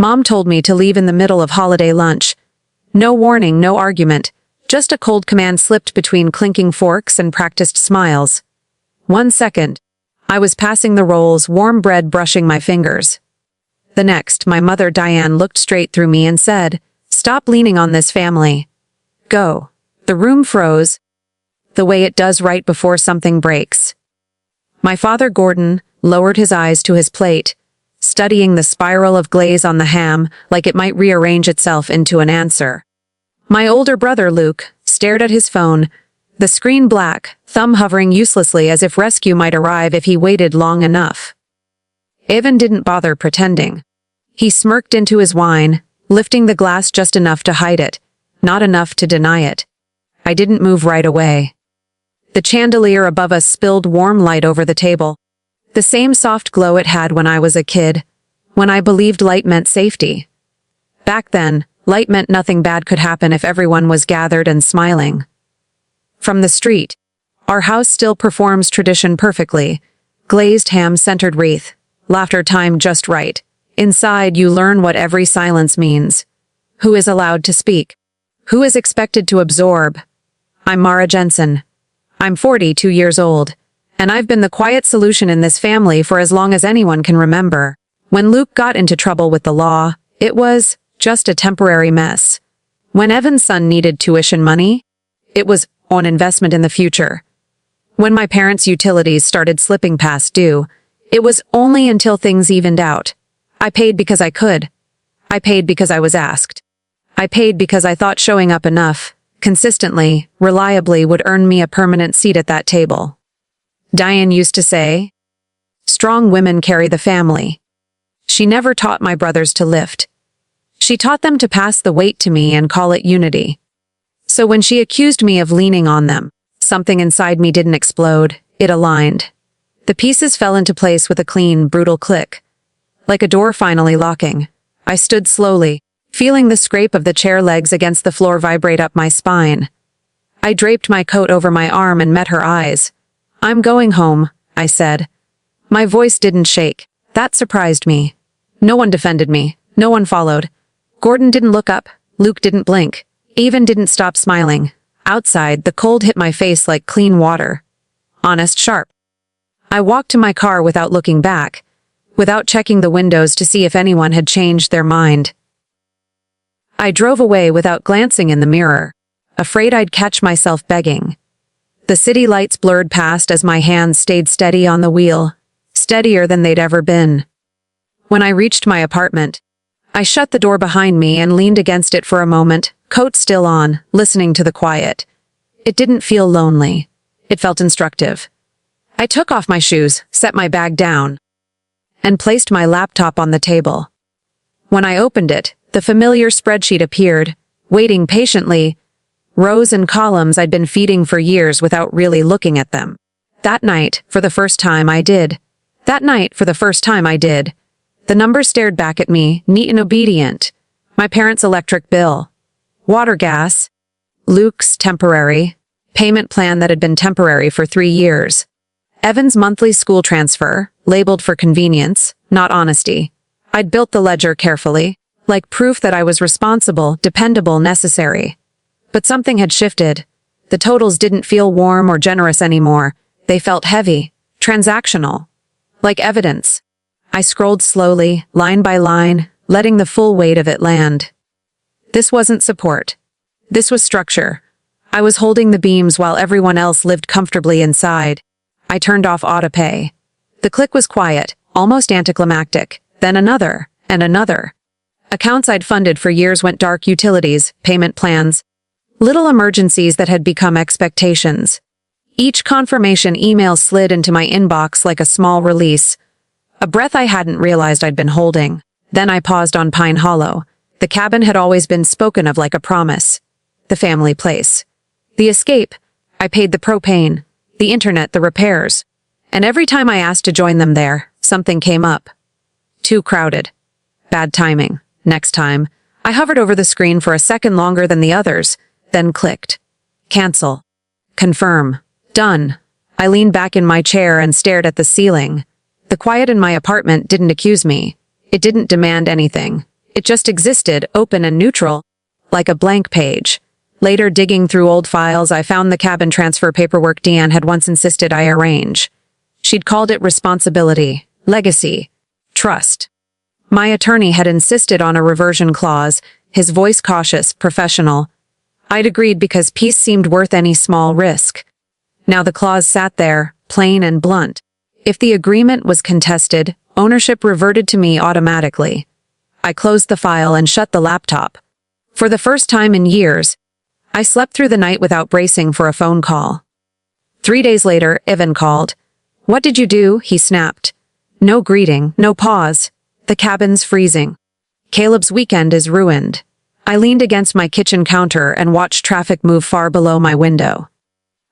Mom told me to leave in the middle of holiday lunch. No warning, no argument. Just a cold command slipped between clinking forks and practiced smiles. 1 second. I was passing the rolls, warm bread brushing my fingers. The next, my mother Diane looked straight through me and said, "Stop leaning on this family. Go." The room froze, the way it does right before something breaks. My father Gordon lowered his eyes to his plate, studying the spiral of glaze on the ham like it might rearrange itself into an answer. My older brother Luke stared at his phone, the screen black, thumb hovering uselessly as if rescue might arrive if he waited long enough. Evan didn't bother pretending. He smirked into his wine, lifting the glass just enough to hide it, not enough to deny it. I didn't move right away. The chandelier above us spilled warm light over the table. The same soft glow it had when I was a kid, when I believed light meant safety. Back then, light meant nothing bad could happen if everyone was gathered and smiling. From the street, our house still performs tradition perfectly. Glazed ham-centered wreath, laughter timed just right. Inside, you learn what every silence means. Who is allowed to speak? Who is expected to absorb? I'm Mara Jensen. I'm 42 years old, and I've been the quiet solution in this family for as long as anyone can remember. When Luke got into trouble with the law, it was just a temporary mess. When Evan's son needed tuition money, it was an investment in the future. When my parents' utilities started slipping past due, it was only until things evened out. I paid because I could. I paid because I was asked. I paid because I thought showing up enough, consistently, reliably would earn me a permanent seat at that table. Diane used to say, "Strong women carry the family." She never taught my brothers to lift. She taught them to pass the weight to me and call it unity. So when she accused me of leaning on them, something inside me didn't explode, it aligned. The pieces fell into place with a clean, brutal click. Like a door finally locking, I stood slowly, feeling the scrape of the chair legs against the floor vibrate up my spine. I draped my coat over my arm and met her eyes. "I'm going home," I said. My voice didn't shake. That surprised me. No one defended me. No one followed. Gordon didn't look up. Luke didn't blink. Evan didn't stop smiling. Outside, the cold hit my face like clean water. Honest sharp. I walked to my car without looking back, without checking the windows to see if anyone had changed their mind. I drove away without glancing in the mirror, afraid I'd catch myself begging. The city lights blurred past as my hands stayed steady on the wheel, steadier than they'd ever been. When I reached my apartment, I shut the door behind me and leaned against it for a moment, coat still on, listening to the quiet. It didn't feel lonely. It felt instructive. I took off my shoes, set my bag down, and placed my laptop on the table. When I opened it, the familiar spreadsheet appeared, waiting patiently, rows and columns I'd been feeding for years without really looking at them. That night, for the first time, I did. The numbers stared back at me, neat and obedient. My parents' electric bill. Water gas. Luke's temporary. Payment plan that had been temporary for 3 years. Evan's monthly school transfer, labeled for convenience, not honesty. I'd built the ledger carefully, like proof that I was responsible, dependable, necessary. But something had shifted. The totals didn't feel warm or generous anymore. They felt heavy, transactional, like evidence. I scrolled slowly, line by line, letting the full weight of it land. This wasn't support. This was structure. I was holding the beams while everyone else lived comfortably inside. I turned off autopay. The click was quiet, almost anticlimactic. Then another, and another. Accounts I'd funded for years went dark: utilities, payment plans, little emergencies that had become expectations. Each confirmation email slid into my inbox like a small release, a breath I hadn't realized I'd been holding. Then I paused on Pine Hollow. The cabin had always been spoken of like a promise. The family place. The escape. I paid the propane, the internet, the repairs. And every time I asked to join them there, something came up. Too crowded. Bad timing. Next time. I hovered over the screen for a second longer than the others, then clicked. Cancel. Confirm. Done. I leaned back in my chair and stared at the ceiling. The quiet in my apartment didn't accuse me. It didn't demand anything. It just existed, open and neutral, like a blank page. Later, digging through old files, I found the cabin transfer paperwork Deanne had once insisted I arrange. She'd called it responsibility, legacy, trust. My attorney had insisted on a reversion clause, his voice cautious, professional. I'd agreed because peace seemed worth any small risk. Now the clause sat there, plain and blunt. If the agreement was contested, ownership reverted to me automatically. I closed the file and shut the laptop. For the first time in years, I slept through the night without bracing for a phone call. 3 days later, Ivan called. "What did you do?" he snapped. No greeting, no pause. The cabin's freezing. Caleb's weekend is ruined. I leaned against my kitchen counter and watched traffic move far below my window.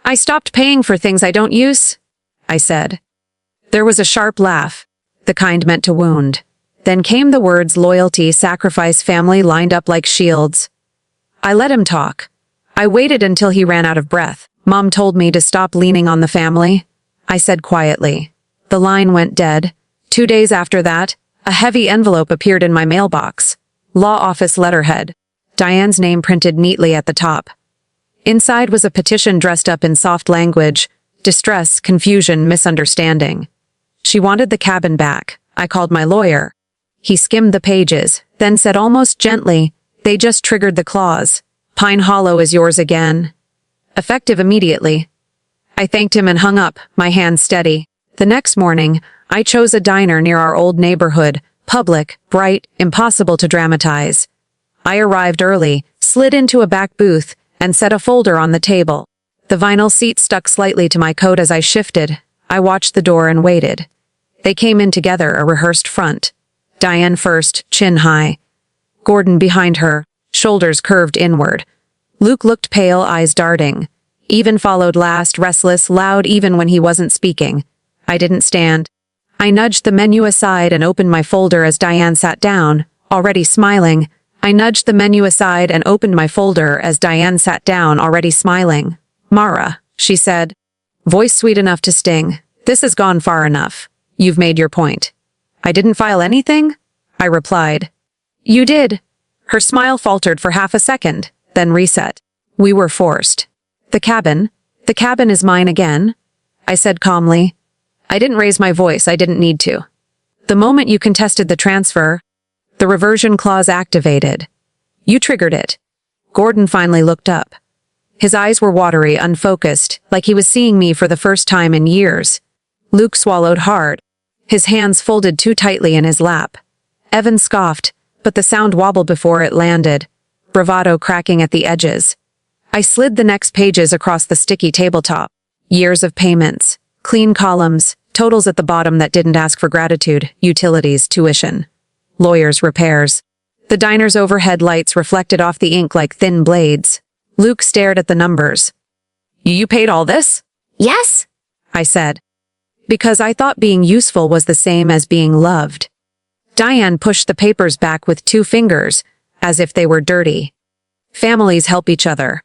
"I stopped paying for things I don't use," I said. There was a sharp laugh, the kind meant to wound. Then came the words loyalty, sacrifice, family lined up like shields. I let him talk. I waited until he ran out of breath. "Mom told me to stop leaning on the family," I said quietly. The line went dead. 2 days after that, a heavy envelope appeared in my mailbox. Law office letterhead. Diane's name printed neatly at the top. Inside was a petition dressed up in soft language. Distress, confusion, misunderstanding. She wanted the cabin back. I called my lawyer. He skimmed the pages, then said almost gently, "They just triggered the clause. Pine Hollow is yours again." Effective immediately. I thanked him and hung up, my hands steady. The next morning, I chose a diner near our old neighborhood, public, bright, impossible to dramatize. I arrived early, slid into a back booth, and set a folder on the table. The vinyl seat stuck slightly to my coat as I shifted. I watched the door and waited. They came in together, a rehearsed front. Diane first, chin high. Gordon behind her, shoulders curved inward. Luke looked pale, eyes darting. Even followed last, restless, loud even when he wasn't speaking. I didn't stand. I nudged the menu aside and opened my folder as Diane sat down, already smiling. I nudged the menu aside and opened my folder as Diane sat down, already smiling. "Mara," she said, voice sweet enough to sting, "this has gone far enough. You've made your point." "I didn't file anything?" I replied. "You did." Her smile faltered for half a second, then reset. "We were forced." The cabin is mine again," I said calmly. I didn't raise my voice, I didn't need to. "The moment you contested the transfer, the reversion clause activated. You triggered it." Gordon finally looked up. His eyes were watery, unfocused, like he was seeing me for the first time in years. Luke swallowed hard. His hands folded too tightly in his lap. Evan scoffed, but the sound wobbled before it landed, bravado cracking at the edges. I slid the next pages across the sticky tabletop. Years of payments, clean columns, totals at the bottom that didn't ask for gratitude, utilities, tuition, lawyers, repairs. The diner's overhead lights reflected off the ink like thin blades. Luke stared at the numbers. "You paid all this?" "Yes," I said, because I thought being useful was the same as being loved. Diane pushed the papers back with 2 fingers, as if they were dirty. "Families help each other."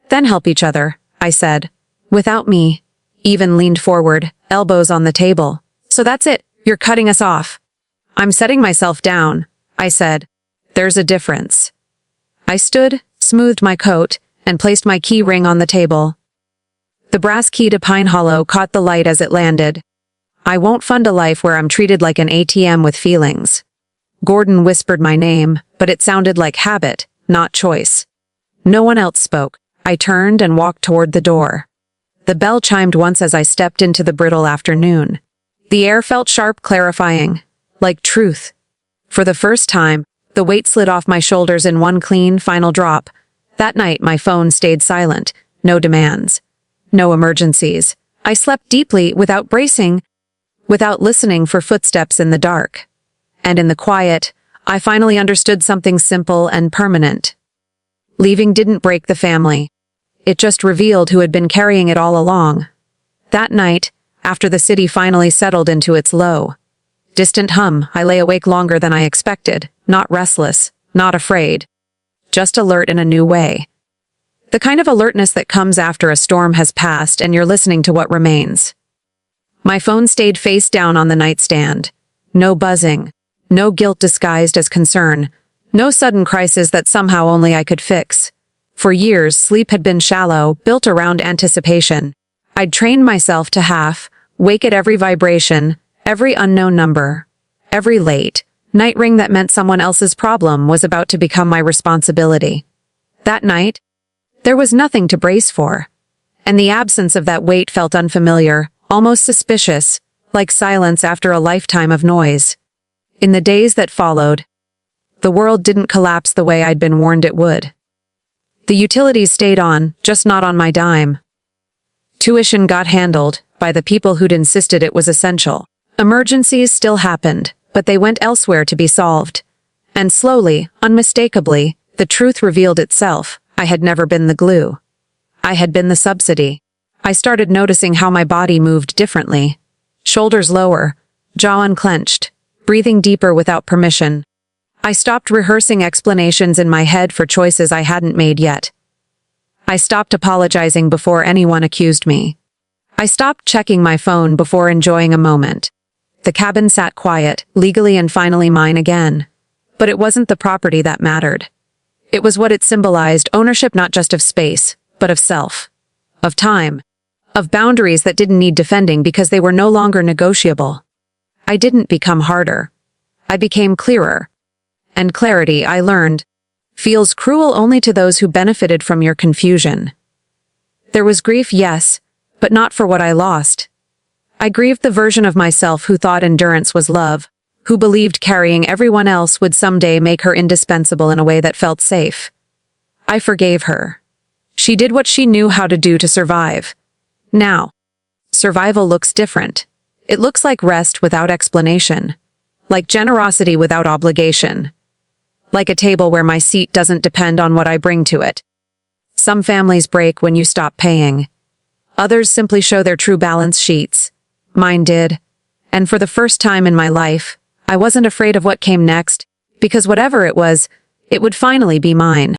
"Then help each other," I said. "Without me." Even leaned forward, elbows on the table. "So that's it, you're cutting us off." "I'm setting myself down," I said. "There's a difference." I stood, smoothed my coat, and placed my key ring on the table. The brass key to Pine Hollow caught the light as it landed. "I won't fund a life where I'm treated like an ATM with feelings." Gordon whispered my name, but it sounded like habit, not choice. No one else spoke. I turned and walked toward the door. The bell chimed once as I stepped into the brittle afternoon. The air felt sharp, clarifying, like truth. For the first time, the weight slid off my shoulders in one clean, final drop. That night, my phone stayed silent. No demands. No emergencies. I slept deeply, without bracing, without listening for footsteps in the dark. And in the quiet, I finally understood something simple and permanent. Leaving didn't break the family. It just revealed who had been carrying it all along. That night, after the city finally settled into its low, distant hum, I lay awake longer than I expected, not restless, not afraid, just alert in a new way. The kind of alertness that comes after a storm has passed and you're listening to what remains. My phone stayed face down on the nightstand. No buzzing, no guilt disguised as concern, No sudden crisis that somehow only I could fix. For years, sleep had been shallow, built around anticipation. I'd trained myself to wake at every vibration, every unknown number, every late night ring that meant someone else's problem was about to become my responsibility. That night, there was nothing to brace for, and the absence of that weight felt unfamiliar, almost suspicious, like silence after a lifetime of noise. In the days that followed, the world didn't collapse the way I'd been warned it would. The utilities stayed on, just not on my dime. Tuition got handled by the people who'd insisted it was essential. Emergencies still happened, but they went elsewhere to be solved. And slowly, unmistakably, the truth revealed itself. I had never been the glue. I had been the subsidy. I started noticing how my body moved differently. Shoulders lower, jaw unclenched, breathing deeper without permission. I stopped rehearsing explanations in my head for choices I hadn't made yet. I stopped apologizing before anyone accused me. I stopped checking my phone before enjoying a moment. The cabin sat quiet, legally and finally mine again. But it wasn't the property that mattered. It was what it symbolized, ownership not just of space, but of self, of time, of boundaries that didn't need defending because they were no longer negotiable. I didn't become harder. I became clearer. And clarity, I learned, feels cruel only to those who benefited from your confusion. There was grief, yes, but not for what I lost. I grieved the version of myself who thought endurance was love, who believed carrying everyone else would someday make her indispensable in a way that felt safe. I forgave her. She did what she knew how to do to survive. Now, survival looks different. It looks like rest without explanation, like generosity without obligation, like a table where my seat doesn't depend on what I bring to it. Some families break when you stop paying. Others simply show their true balance sheets. Mine did. And for the first time in my life, I wasn't afraid of what came next, because whatever it was, it would finally be mine.